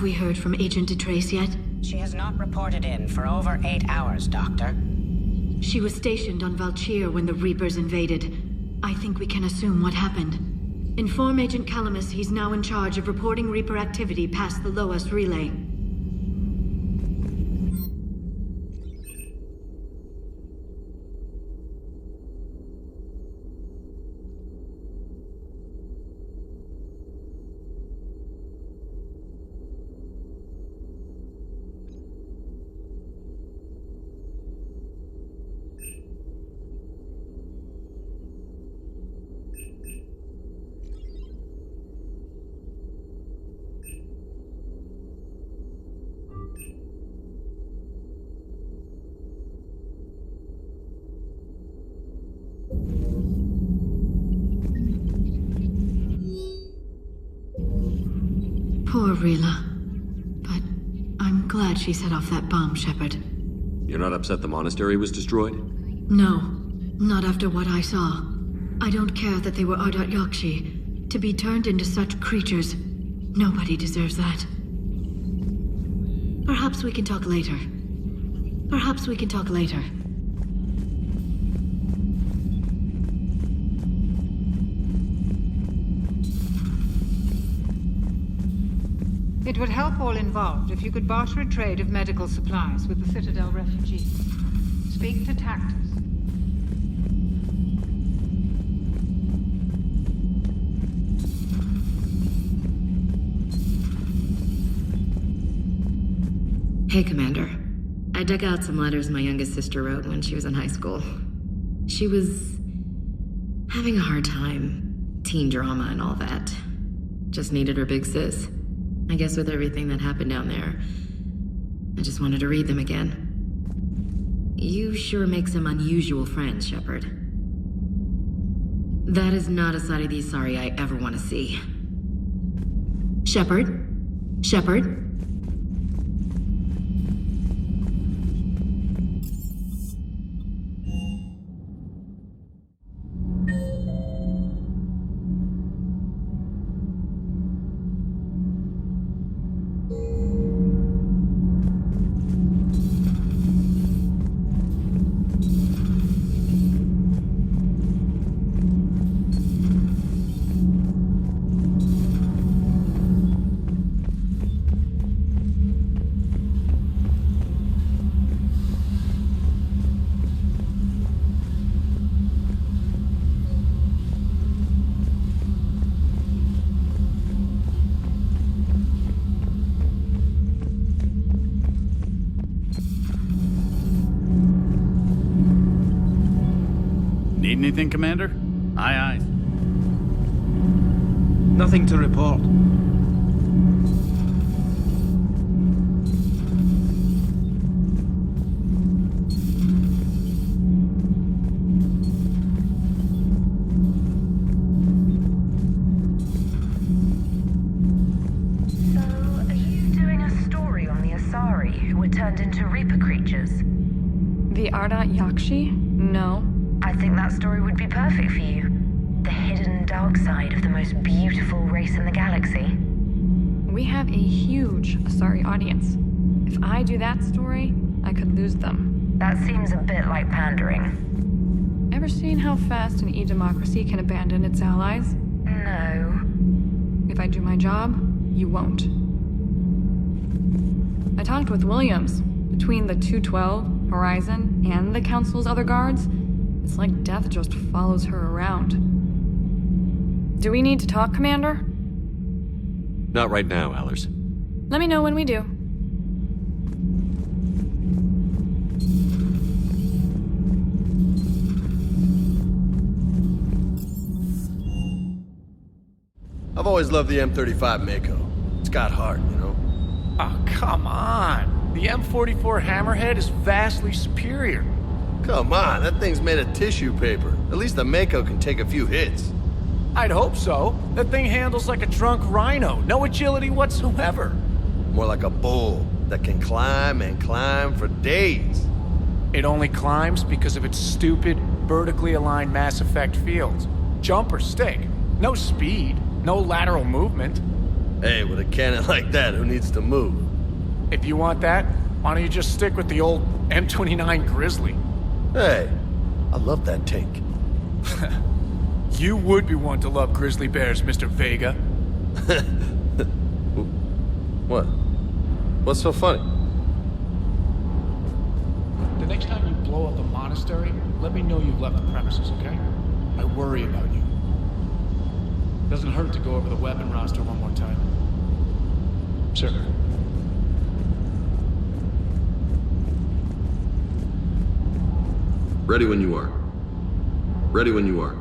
we heard from Agent DeTrace yet? She has not reported in for over 8 hours, Doctor. She was stationed on Valchir when the Reapers invaded. I think we can assume what happened. Inform Agent Calamus he's now in charge of reporting Reaper activity past the Loas relay. Poor Rila. But I'm glad she set off that bomb, Shepard. You're not upset the monastery was destroyed? No, not after what I saw. I don't care that they were Ardat Yakshi. To be turned into such creatures, nobody deserves that. Perhaps we can talk later. Perhaps we can talk later. It would help all involved if you could barter a trade of medical supplies with the Citadel refugees. Speak to Tactus. Hey, Commander. I dug out some letters my youngest sister wrote when she was in high school. She was having a hard time. Teen drama and all that. Just needed her big sis. I guess with everything that happened down there, I just wanted to read them again. You sure make some unusual friends, Shepard. That is not a side of the Asari I ever want to see. Shepard? Shepard? Need anything, Commander? Aye, aye. Nothing to report. So, are you doing a story on the Asari who were turned into Reaper creatures? The Ardat Yakshi? No. I think that story would be perfect for you. The hidden dark side of the most beautiful race in the galaxy. We have a huge Asari audience. If I do that story, I could lose them. That seems a bit like pandering. Ever seen how fast an e-democracy can abandon its allies? No. If I do my job, you won't. I talked with Williams. Between the 212, Horizon, and the Council's other guards, it's like death just follows her around. Do we need to talk, Commander? Not right now, Allers. Let me know when we do. I've always loved the M35 Mako. It's got heart, you know? Oh, come on. The M44 Hammerhead is vastly superior. Come on, that thing's made of tissue paper. At least the Mako can take a few hits. I'd hope so. That thing handles like a drunk rhino. No agility whatsoever. More like a bull that can climb and climb for days. It only climbs because of its stupid, vertically aligned Mass Effect fields. Jump or stick. No speed. No lateral movement. Hey, with a cannon like that, who needs to move? If you want that, why don't you just stick with the old M29 Grizzly? Hey, I love that tank. You would be one to love grizzly bears, Mr. Vega. What? What's so funny? The next time you blow up a monastery, let me know you've left the premises, okay? I worry about you. Doesn't hurt to go over the weapon roster one more time. Sure. Ready when you are. Ready when you are.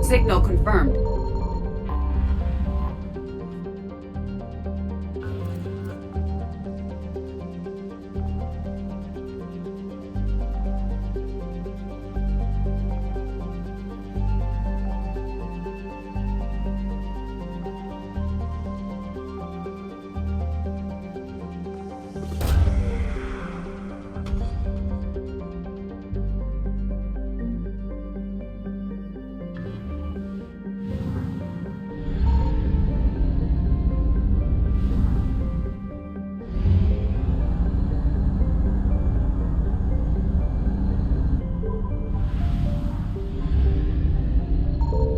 Signal confirmed.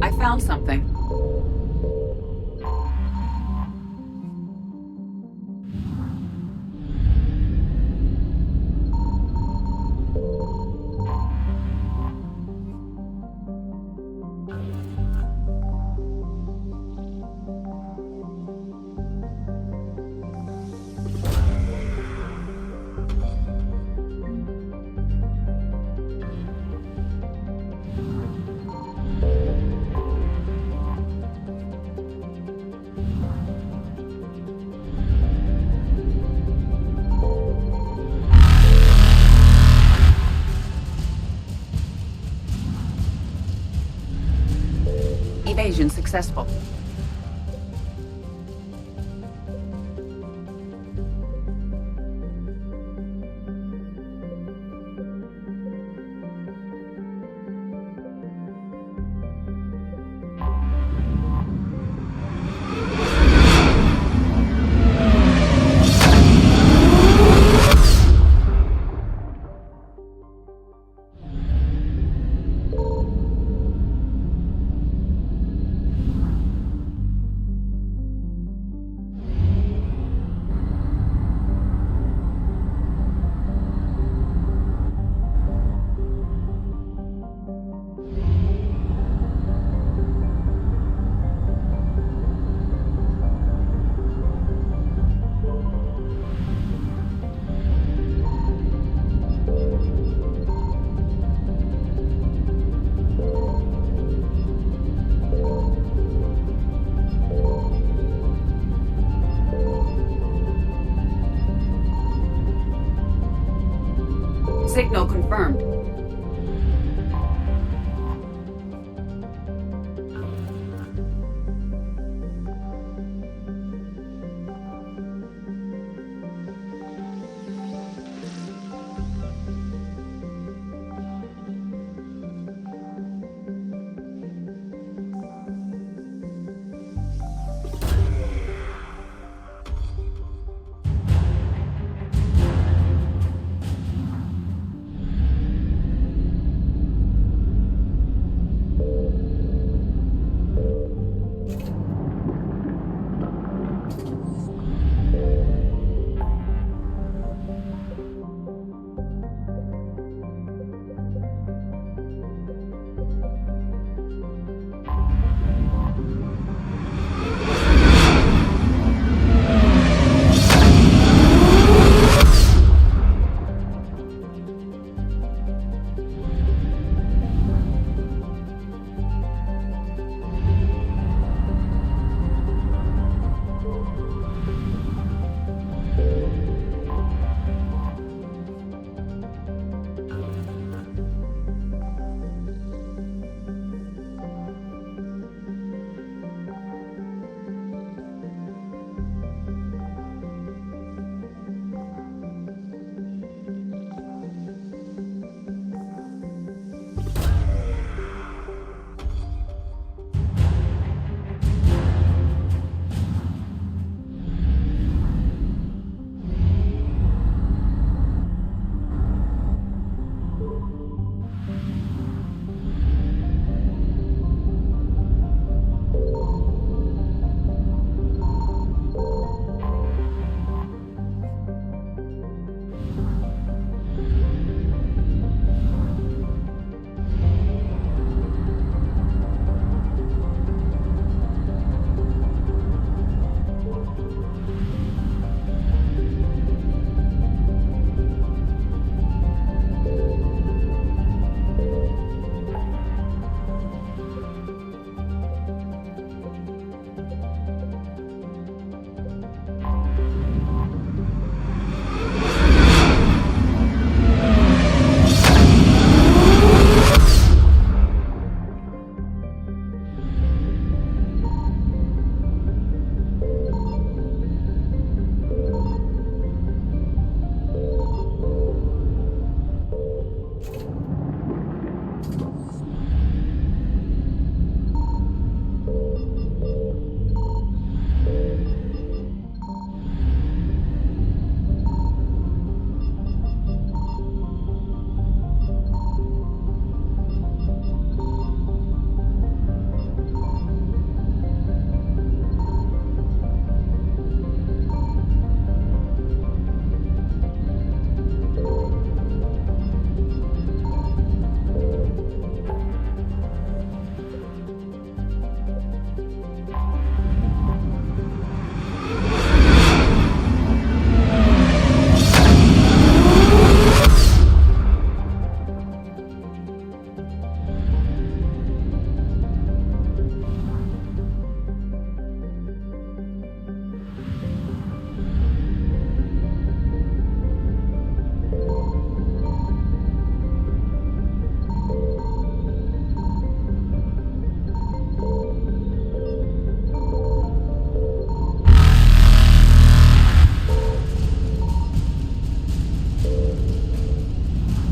I found something. Evasion successful. Signal confirmed.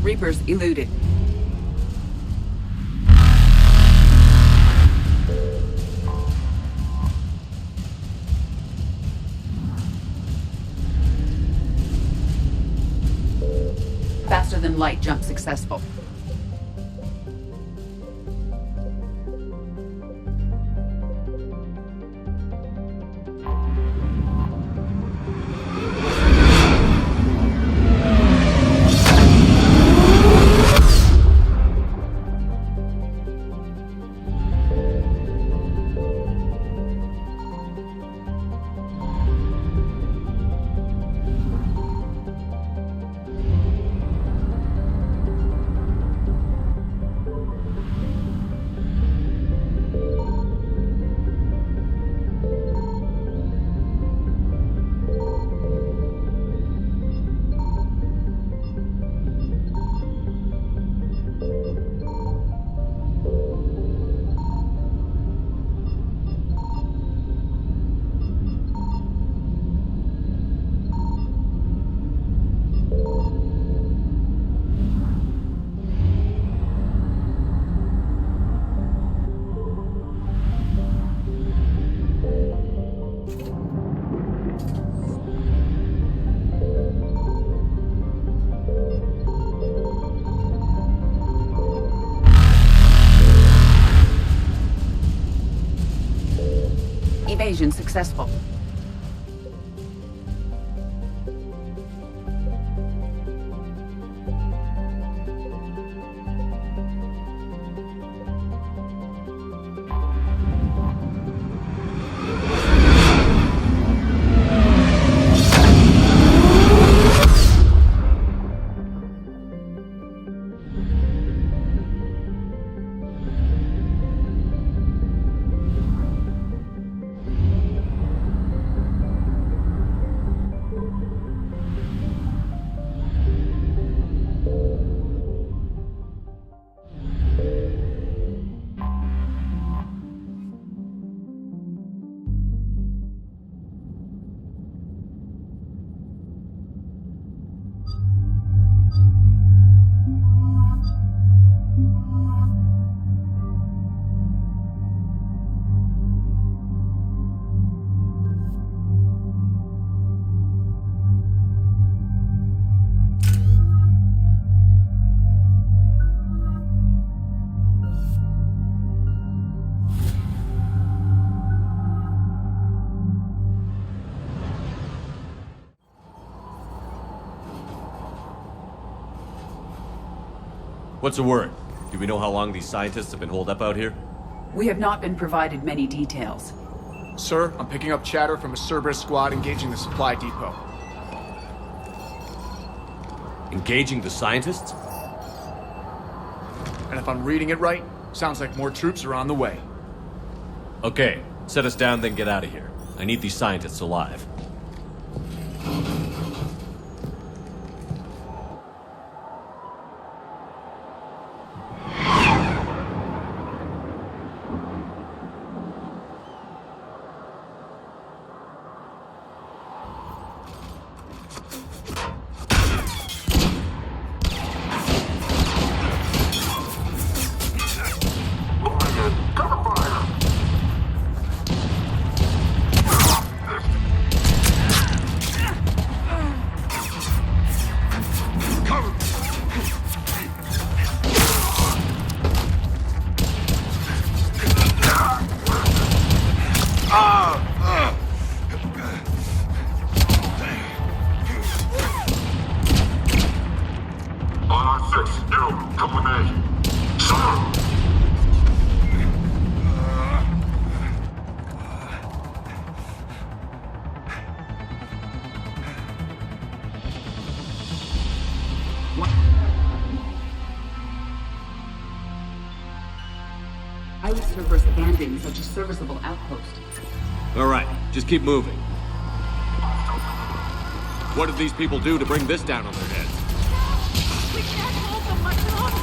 Reapers eluded. Faster than light jump successful. successful. What's the word? Do we know how long these scientists have been holed up out here? We have not been provided many details. Sir, I'm picking up chatter from a Cerberus squad engaging the supply depot. Engaging the scientists? And if I'm reading it right, sounds like more troops are on the way. Okay, set us down, then get out of here. I need these scientists alive. I was Cerberus abandoning such a serviceable outpost. All right, just keep moving. What did these people do to bring this down on their heads? We can't hold them much longer!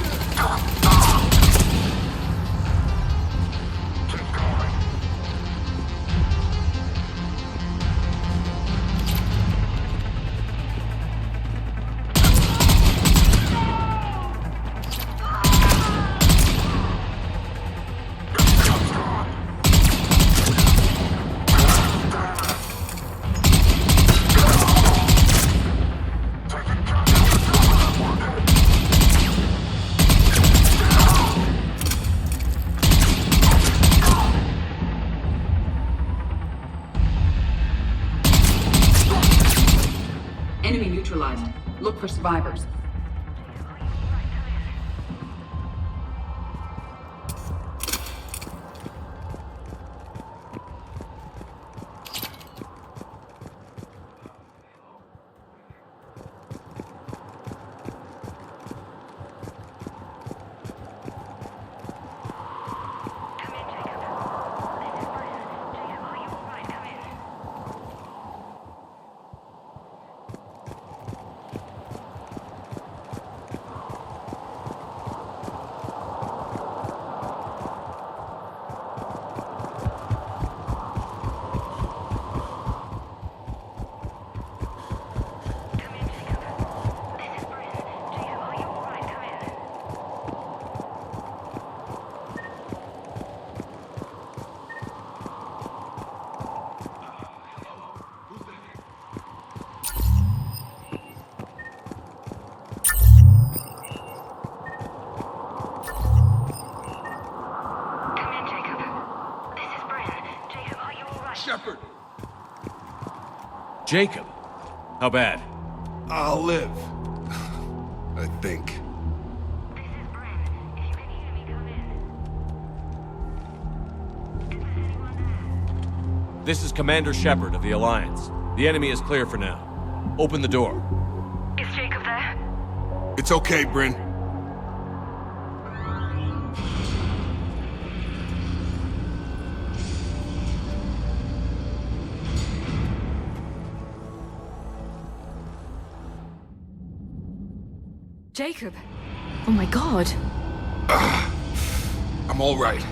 Enemy neutralized. Look for survivors. Jacob! How bad? I'll live. I think. This is Commander Shepard of the Alliance. The enemy is clear for now. Open the door. Is Jacob there? It's okay, Bryn. Jacob! Oh my god. I'm all right.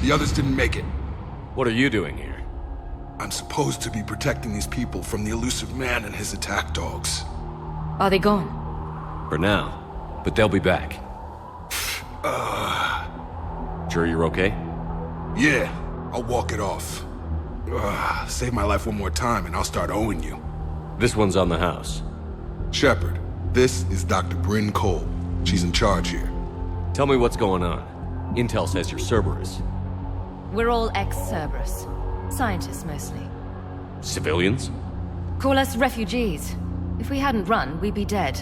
The others didn't make it. What are you doing here? I'm supposed to be protecting these people from the elusive man and his attack dogs. Are they gone? For now. But they'll be back. Sure you're okay? Yeah, I'll walk it off. Save my life one more time and I'll start owing you. This one's on the house. Shepard, this is Dr. Bryn Cole. She's in charge here. Tell me what's going on. Intel says you're Cerberus. We're all ex-Cerberus. Scientists, mostly. Civilians? Call us refugees. If we hadn't run, we'd be dead.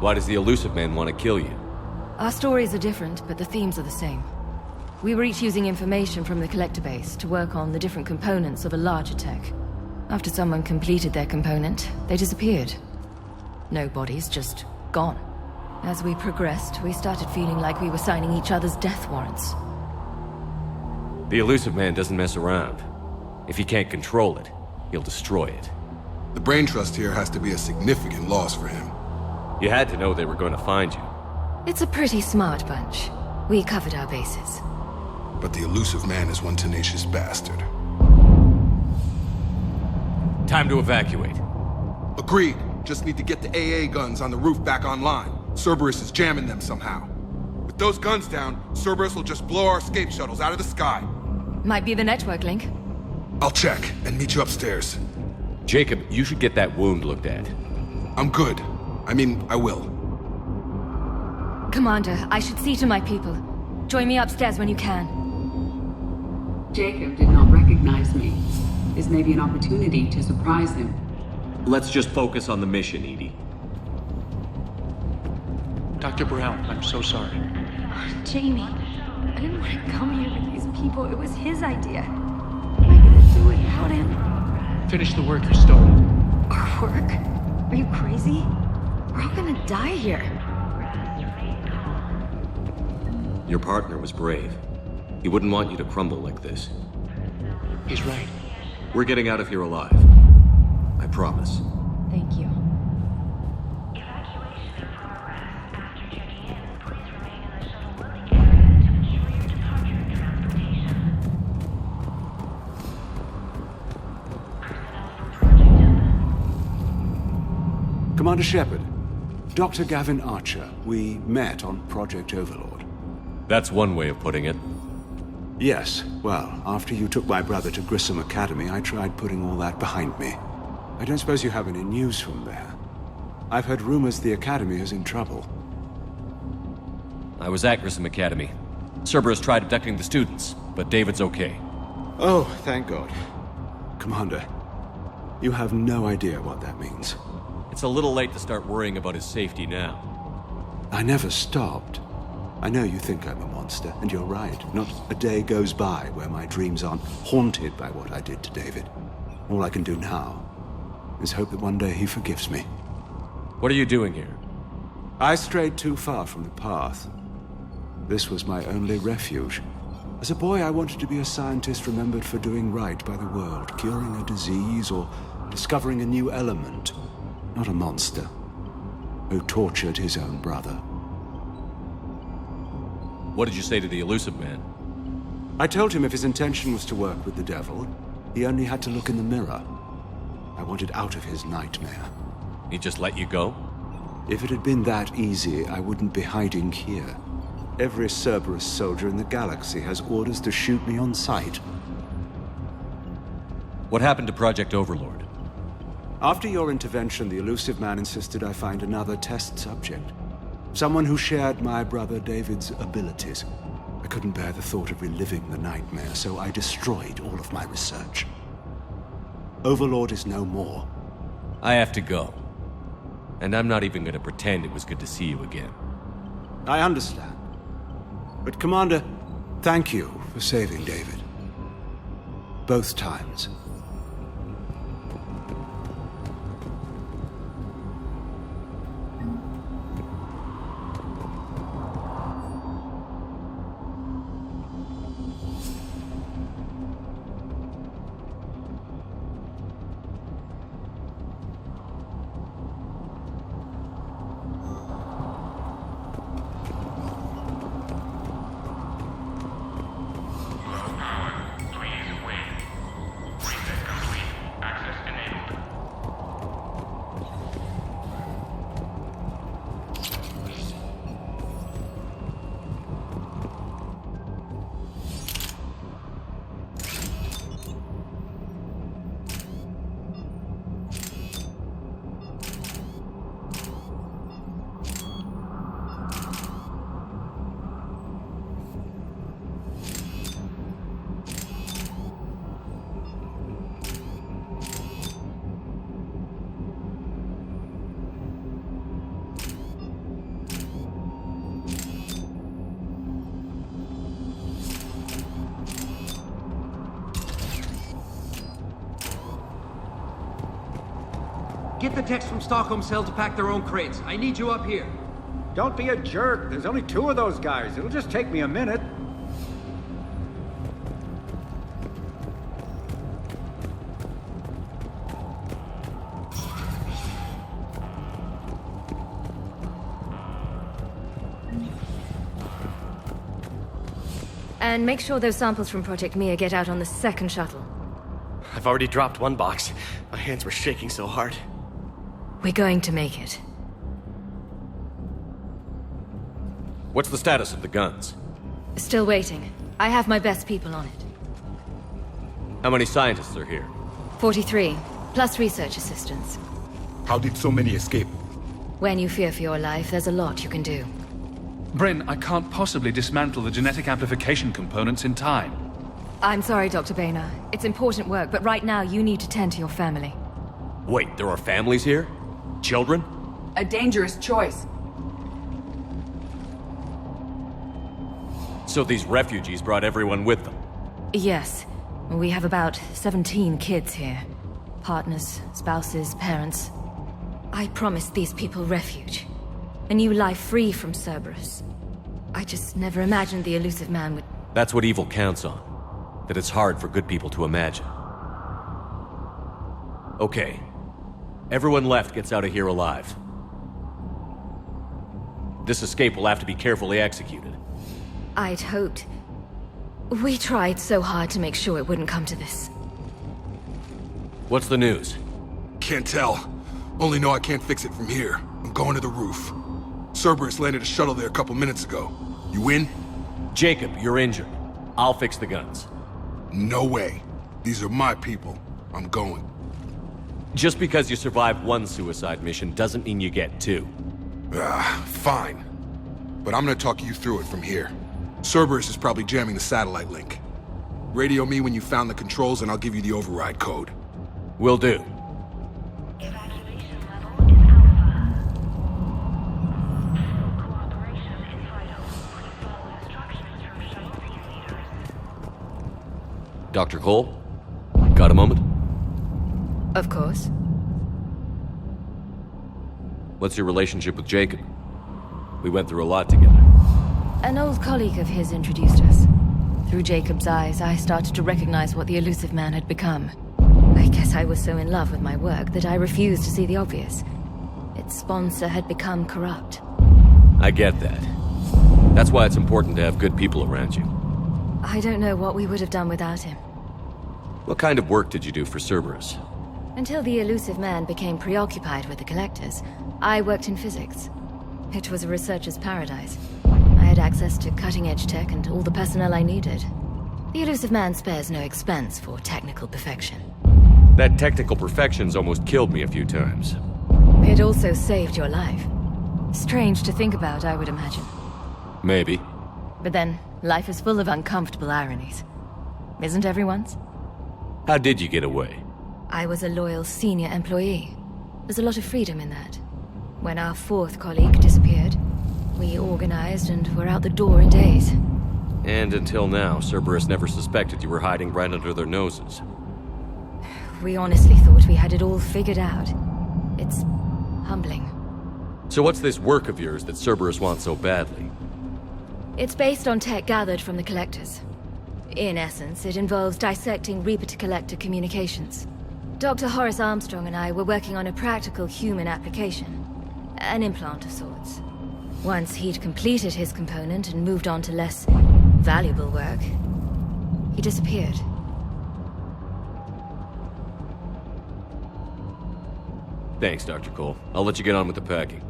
Why does the elusive man want to kill you? Our stories are different, but the themes are the same. We were each using information from the collector base to work on the different components of a larger tech. After someone completed their component, they disappeared. No bodies, just gone. As we progressed, we started feeling like we were signing each other's death warrants. The elusive man doesn't mess around. If he can't control it, he'll destroy it. The brain trust here has to be a significant loss for him. You had to know they were going to find you. It's a pretty smart bunch. We covered our bases. But the elusive man is one tenacious bastard. Time to evacuate. Agreed. Just need to get the AA guns on the roof back online. Cerberus is jamming them somehow. With those guns down, Cerberus will just blow our escape shuttles out of the sky. Might be the network link. I'll check and meet you upstairs. Jacob, you should get that wound looked at. I'm good. I mean, I will. Commander, I should see to my people. Join me upstairs when you can. Jacob did not recognize me. This may be an opportunity to surprise him. Let's just focus on the mission, Edie. Dr. Brown, I'm so sorry. Jamie, I didn't want to come here with these people. It was his idea. What am I gonna do without him? Finish the work you stole. Our work? Are you crazy? We're all gonna die here. Your partner was brave. He wouldn't want you to crumble like this. He's right. We're getting out of here alive. I promise. Thank you. Commander Shepard, Dr. Gavin Archer, we met on Project Overlord. That's one way of putting it. Yes, well, after you took my brother to Grissom Academy, I tried putting all that behind me. I don't suppose you have any news from there. I've heard rumors the Academy is in trouble. I was at Grissom Academy. Cerberus tried abducting the students, but David's okay. Oh, thank God. Commander, you have no idea what that means. It's a little late to start worrying about his safety now. I never stopped. I know you think I'm a monster, and you're right. Not a day goes by where my dreams aren't haunted by what I did to David. All I can do now is hope that one day he forgives me. What are you doing here? I strayed too far from the path. This was my only refuge. As a boy, I wanted to be a scientist remembered for doing right by the world, curing a disease or discovering a new element. Not a monster who tortured his own brother. What did you say to the elusive man? I told him if his intention was to work with the devil, he only had to look in the mirror. I wanted out of his nightmare. He just let you go? If it had been that easy, I wouldn't be hiding here. Every Cerberus soldier in the galaxy has orders to shoot me on sight. What happened to Project Overlord? After your intervention, the elusive man insisted I find another test subject. Someone who shared my brother David's abilities. I couldn't bear the thought of reliving the nightmare, so I destroyed all of my research. Overlord is no more. I have to go. And I'm not even gonna pretend it was good to see you again. I understand. But Commander, thank you for saving David. Both times. Get the techs from Stockholm Cell to pack their own crates. I need you up here. Don't be a jerk. There's only 2 of those guys. It'll just take me a minute. And make sure those samples from Project Mia get out on the second shuttle. I've already dropped one box. My hands were shaking so hard. We're going to make it. What's the status of the guns? Still waiting. I have my best people on it. How many scientists are here? 43, plus research assistants. How did so many escape? When you fear for your life, there's a lot you can do. Bryn, I can't possibly dismantle the genetic amplification components in time. I'm sorry, Dr. Boehner. It's important work, but right now you need to tend to your family. Wait, there are families here? Children? A dangerous choice. So these refugees brought everyone with them? Yes. We have about 17 kids here. Partners, spouses, parents. I promised these people refuge. A new life free from Cerberus. I just never imagined the elusive man would... That's what evil counts on. That it's hard for good people to imagine. Okay. Everyone left gets out of here alive. This escape will have to be carefully executed. I'd hoped. We tried so hard to make sure it wouldn't come to this. What's the news? Can't tell. Only know I can't fix it from here. I'm going to the roof. Cerberus landed a shuttle there a couple minutes ago. You in? Jacob, you're injured. I'll fix the guns. No way. These are my people. I'm going. Just because you survived one suicide mission doesn't mean you get 2. Fine. But I'm gonna talk you through it from here. Cerberus is probably jamming the satellite link. Radio me when you found the controls and I'll give you the override code. Will do. Dr. Cole? Got a moment? Of course. What's your relationship with Jacob? We went through a lot together. An old colleague of his introduced us. Through Jacob's eyes, I started to recognize what the elusive man had become. I guess I was so in love with my work that I refused to see the obvious. Its sponsor had become corrupt. I get that. That's why it's important to have good people around you. I don't know what we would have done without him. What kind of work did you do for Cerberus? Until the elusive man became preoccupied with the collectors, I worked in physics. It was a researcher's paradise. I had access to cutting-edge tech and all the personnel I needed. The elusive man spares no expense for technical perfection. That technical perfection's almost killed me a few times. It also saved your life. Strange to think about, I would imagine. Maybe. But then, life is full of uncomfortable ironies. Isn't everyone's? How did you get away? I was a loyal senior employee. There's a lot of freedom in that. When our fourth colleague disappeared, we organized and were out the door in days. And until now, Cerberus never suspected you were hiding right under their noses. We honestly thought we had it all figured out. It's humbling. So what's this work of yours that Cerberus wants so badly? It's based on tech gathered from the Collectors. In essence, it involves dissecting Reaper-to-Collector communications. Dr. Horace Armstrong and I were working on a practical human application. An implant of sorts. Once he'd completed his component and moved on to less valuable work, he disappeared. Thanks, Dr. Cole. I'll let you get on with the packing.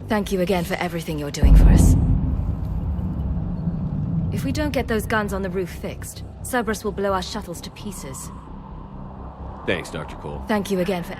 Thank you again for everything you're doing for us. If we don't get those guns on the roof fixed, Cerberus will blow our shuttles to pieces. Thanks, Dr. Cole. Thank you again for...